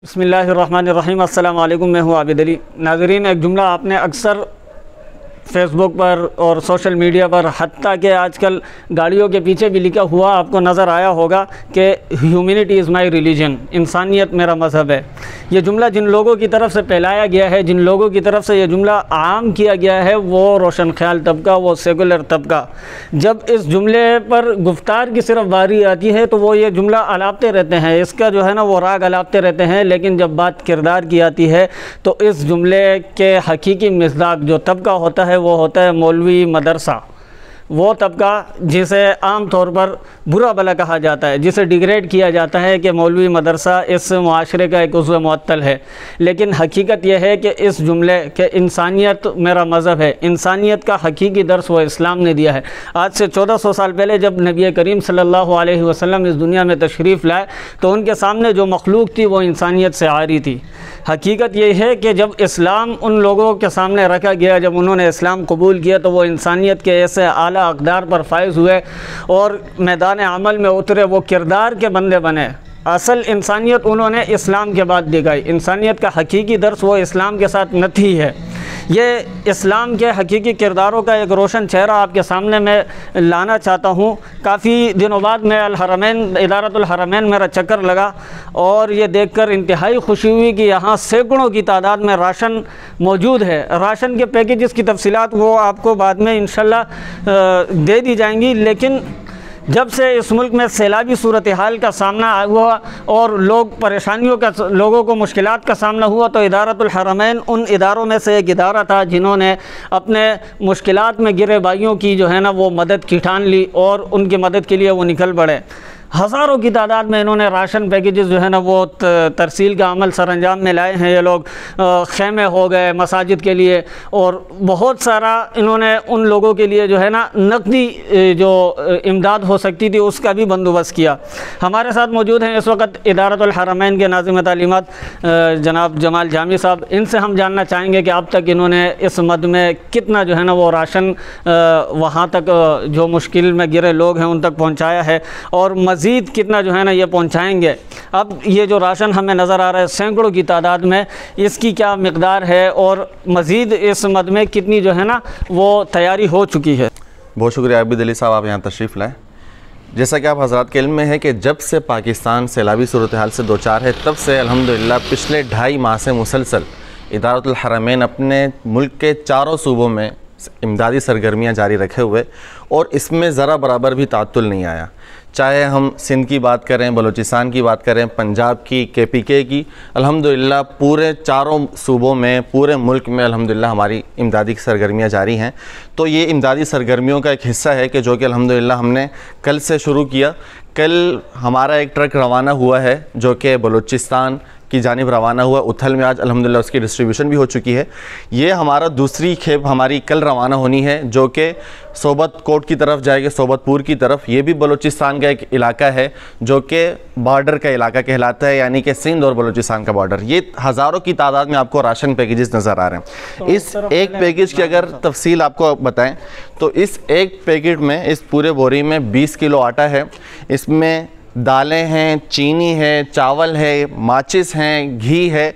بسم اللہ الرحمن الرحیم۔ السلام علیکم، میں ہوں عابد علی۔ ناظرین، ایک جملہ آپ نے اکثر فیس بک پر اور سوشل میڈیا پر، حتیٰ کہ آج کل گاڑیوں کے پیچھے بھی لکھا ہوا آپ کو نظر آیا ہوگا کہ ہیومینٹی از مائی ریلیجن، انسانیت میرا مذہب ہے۔ یہ جملہ جن لوگوں کی طرف سے پھیلایا گیا ہے، جن لوگوں کی طرف سے یہ جملہ عام کیا گیا ہے، وہ روشن خیال طبقہ، وہ سیکولر طبقہ، جب اس جملے پر گفتار کی صرف باری آتی ہے تو وہ یہ جملہ الاپتے رہتے ہیں، اس کا جو ہے نا وہ راگ الاپتے رہتے ہیں، لیکن جب بات کردار کی آتی ہے تو اس جملے کے حقیقی مصداق جو طبقہ ہوتا ہے وہ ہوتا ہے مولوی مدرسہ، وہ طبقہ جسے عام طور پر برا بلا کہا جاتا ہے، جسے ڈیگریڈ کیا جاتا ہے کہ مولوی مدرسہ اس معاشرے کا ایک عضو معطل ہے۔ لیکن حقیقت یہ ہے کہ اس جملے کہ انسانیت میرا مذہب ہے، انسانیت کا حقیقی درس وہ اسلام نے دیا ہے۔ آج سے 1400 سال پہلے جب نبی کریم صلی اللہ علیہ وسلم اس دنیا میں تشریف لائے تو ان کے سامنے جو مخلوق تھی وہ انسانیت سے عاری تھی۔ حقیقت یہ ہے کہ جب اسلام ان لوگوں کے سامنے رکھا گیا، جب انہوں نے اسلام قبول کیا تو وہ انسانیت کے ایسے اعلیٰ اقدار پر فائز ہوئے اور میدان عمل میں اترے، وہ کردار کے بندے بنے۔ اصل انسانیت انہوں نے اسلام کے بعد دکھائی۔ انسانیت کا حقیقی درس وہ اسلام کے ساتھ نتھی ہے۔ یہ اسلام کے حقیقی کرداروں کا ایک روشن چہرہ آپ کے سامنے میں لانا چاہتا ہوں۔ کافی دنوں بعد میں الحرمین، ادارۃ الحرمین میرا چکر لگا اور یہ دیکھ کر انتہائی خوشی ہوئی کہ یہاں سینکڑوں کی تعداد میں راشن موجود ہے۔ راشن کے پیکیجز کی تفصیلات وہ آپ کو بعد میں انشاءاللہ دے دی جائیں گی، لیکن جب سے اس ملک میں سیلابی صورتحال کا سامنا ہوا اور لوگوں کو مشکلات کا سامنا ہوا تو ادارۃ الحرمین ان اداروں میں سے ایک ادارہ تھا جنہوں نے اپنے مشکلات میں گرے بھائیوں کی جو ہے نا وہ مدد کی ٹھان لی اور ان کی مدد کے لیے وہ نکل پڑے۔ ہزاروں کی تعداد میں انہوں نے راشن پیکیجز جو ہے نا وہ ترسیل کا عمل سر انجام میں لائے ہیں۔ یہ لوگ خیمے ہو گئے مساجد کے لیے اور بہت سارا انہوں نے ان لوگوں کے لیے جو ہے نا نقدی جو امداد ہو سکتی تھی اس کا بھی بندوبست کیا۔ ہمارے ساتھ موجود ہیں اس وقت ادارۃ الحرمین کے ناظم تعلیمات جناب جمال جامی صاحب۔ ان سے ہم جاننا چاہیں گے کہ اب تک انہوں نے اس مد میں کتنا جو ہے نا وہ راشن وہاں تک جو مشکل میں گرے لوگ ہیں ان تک پہنچایا ہے اور مزید کتنا جو ہے نا یہ پہنچائیں گے۔ اب یہ جو راشن ہمیں نظر آ رہا ہے سینکڑوں کی تعداد میں، اس کی کیا مقدار ہے اور مزید اس مد میں کتنی جو ہے نا وہ تیاری ہو چکی ہے؟ بہت شکریہ عابد علی صاحب، آپ یہاں تشریف لائیں۔ جیسا کہ آپ حضرات کے علم میں ہے کہ جب سے پاکستان سیلابی صورتحال سے دوچار ہے تب سے الحمدللہ پچھلے 2.5 ماہ سے مسلسل ادارۃ الحرمین اپنے ملک کے چاروں صوبوں میں امدادی سرگرمیاں جاری رکھے ہوئے اور اس میں ذرا برابر بھی تعطل نہیں آیا۔ چاہے ہم سندھ کی بات کریں، بلوچستان کی بات کریں، پنجاب کی، KPK کی، الحمدللہ پورے چاروں صوبوں میں، پورے ملک میں الحمدللہ ہماری امدادی سرگرمیاں جاری ہیں۔ تو یہ امدادی سرگرمیوں کا ایک حصہ ہے کہ جو کہ الحمدللہ ہم نے کل سے شروع کیا۔ کل ہمارا ایک ٹرک روانہ ہوا ہے جو کہ بلوچستان کی جانب روانہ ہوا اتھل میں، آج الحمدللہ اس کی ڈسٹریبیوشن بھی ہو چکی ہے۔ یہ ہمارا دوسری کھیپ ہماری کل روانہ ہونی ہے جو کہ صوبت کوٹ کی طرف جائے گی، صوبت پور کی طرف۔ یہ بھی بلوچستان کا ایک علاقہ ہے جو کہ بارڈر کا علاقہ کہلاتا ہے، یعنی کہ سندھ اور بلوچستان کا بارڈر۔ یہ ہزاروں کی تعداد میں آپ کو راشن پیکیجز نظر آ رہے ہیں۔ اس ایک پیکیج کی اگر تفصیل آپ کو بتائیں تو اس ایک پیکٹ میں، اس پورے بوری میں 20 کلو آٹا ہے، اس میں دالیں ہیں، چینی ہے، چاول ہے، ماچس ہیں، گھی ہے،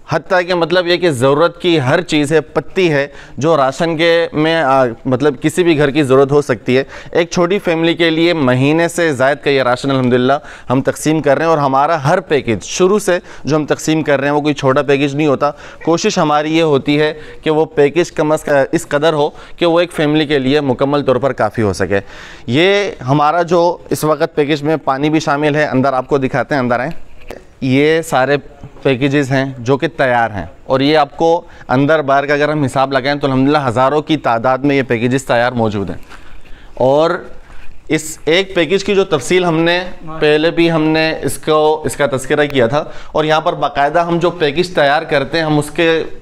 حتیٰ کہ مطلب یہ کہ ضرورت کی ہر چیز ہے، پتی ہے جو راشن کے میں مطلب کسی بھی گھر کی ضرورت ہو سکتی ہے۔ ایک چھوٹی فیملی کے لیے مہینے سے زائد کا یہ راشن الحمدللہ ہم تقسیم کر رہے ہیں اور ہمارا ہر پیکج شروع سے جو ہم تقسیم کر رہے ہیں وہ کوئی چھوٹا پیکج نہیں ہوتا۔ کوشش ہماری یہ ہوتی ہے کہ وہ پیکج کم از کم اس قدر ہو کہ وہ ایک فیملی کے لیے مکمل طور پر کافی ہو سکے۔ یہ ہمارا جو اس وقت پیکج میں پانی بھی شامل ہے، اندر آپ کو دکھاتے ہیں، اندر آئیں۔ یہ سارے پیکیجز ہیں جو کہ تیار ہیں اور یہ آپ کو اندر باہر کا اگر ہم حساب لگائیں تو الحمدللہ ہزاروں کی تعداد میں یہ پیکیجز تیار موجود ہیں۔ اور اس ایک پیکیج کی جو تفصیل ہم نے پہلے بھی ہم نے اس کا تذکرہ کیا تھا اور یہاں پر باقاعدہ ہم جو پیکیج تیار کرتے ہیں ہم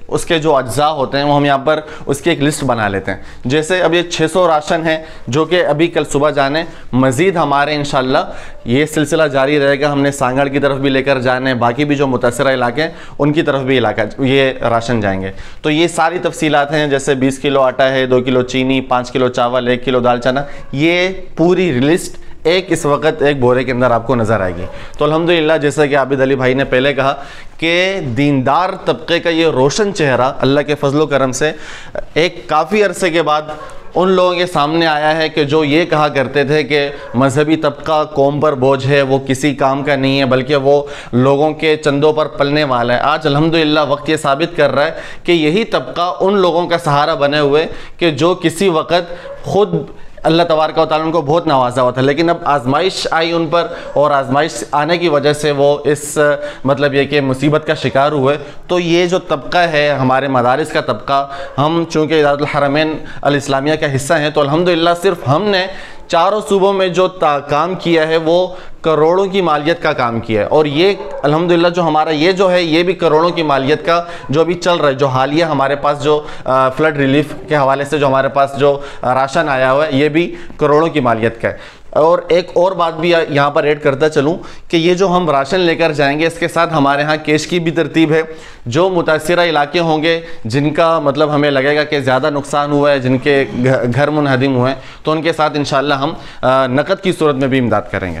اس کے جو اجزاء ہوتے ہیں وہ ہم یہاں پر اس کی ایک لسٹ بنا لیتے ہیں۔ جیسے اب یہ 600 راشن ہے جو کہ ابھی کل صبح جانے، مزید ہمارے انشاءاللہ یہ سلسلہ جاری رہے گا۔ ہم نے سانگڑ کی طرف بھی لے کر جانے، باقی بھی جو متاثرہ علاقے ہیں ان کی طرف بھی یہ راشن جائیں گے۔ تو یہ ساری تفصیلات ہیں، جیسے 20 کلو آٹا ہے، 2 کلو چینی، 5 کلو چاول، 1 کلو دال چنا، یہ پوری لسٹ ایک اس وقت ایک بورے کے اندر آپ کو نظر آئے گی۔ تو الحمدللہ جیسا کہ عابد علی بھائی نے پہلے کہا کہ دیندار طبقے کا یہ روشن چہرہ اللہ کے فضل و کرم سے ایک کافی عرصے کے بعد ان لوگوں کے سامنے آیا ہے کہ جو یہ کہا کرتے تھے کہ مذہبی طبقہ قوم پر بوجھ ہے، وہ کسی کام کا نہیں ہے، بلکہ وہ لوگوں کے چندوں پر پلنے والا ہے۔ آج الحمدللہ وقت یہ ثابت کر رہا ہے کہ یہی طبقہ ان لوگوں کا سہارا بنے ہوئے کہ جو کسی وقت خود اللہ تبارک و تعالیٰ ان کو بہت نوازا ہوا تھا، لیکن اب آزمائش آئی ان پر، اور آزمائش آنے کی وجہ سے وہ اس مطلب یہ کہ مصیبت کا شکار ہوئے۔ تو یہ جو طبقہ ہے ہمارے مدارس کا طبقہ، ہم چونکہ ادارۃ الحرمین الاسلامیہ کا حصہ ہیں، تو الحمدللہ صرف ہم نے چاروں صوبوں میں جو کام کیا ہے وہ کروڑوں کی مالیت کا کام کیا ہے، اور یہ الحمدللہ جو ہمارا یہ جو ہے یہ بھی کروڑوں کی مالیت کا جو ابھی چل رہا ہے، جو حالیہ ہمارے پاس جو فلڈ ریلیف کے حوالے سے جو ہمارے پاس جو راشن آیا ہوا ہے یہ بھی کروڑوں کی مالیت کا ہے۔ اور ایک اور بات بھی یہاں پر ایڈ کرتا چلوں کہ یہ جو ہم راشن لے کر جائیں گے اس کے ساتھ ہمارے ہاں کیش کی بھی ترتیب ہے۔ جو متاثرہ علاقے ہوں گے جن کا مطلب ہمیں لگے گا کہ زیادہ نقصان ہوا ہے، جن کے گھر منہدم ہوئے ہیں، تو ان کے ساتھ انشاءاللہ ہم نقد کی صورت میں بھی امداد کریں گے۔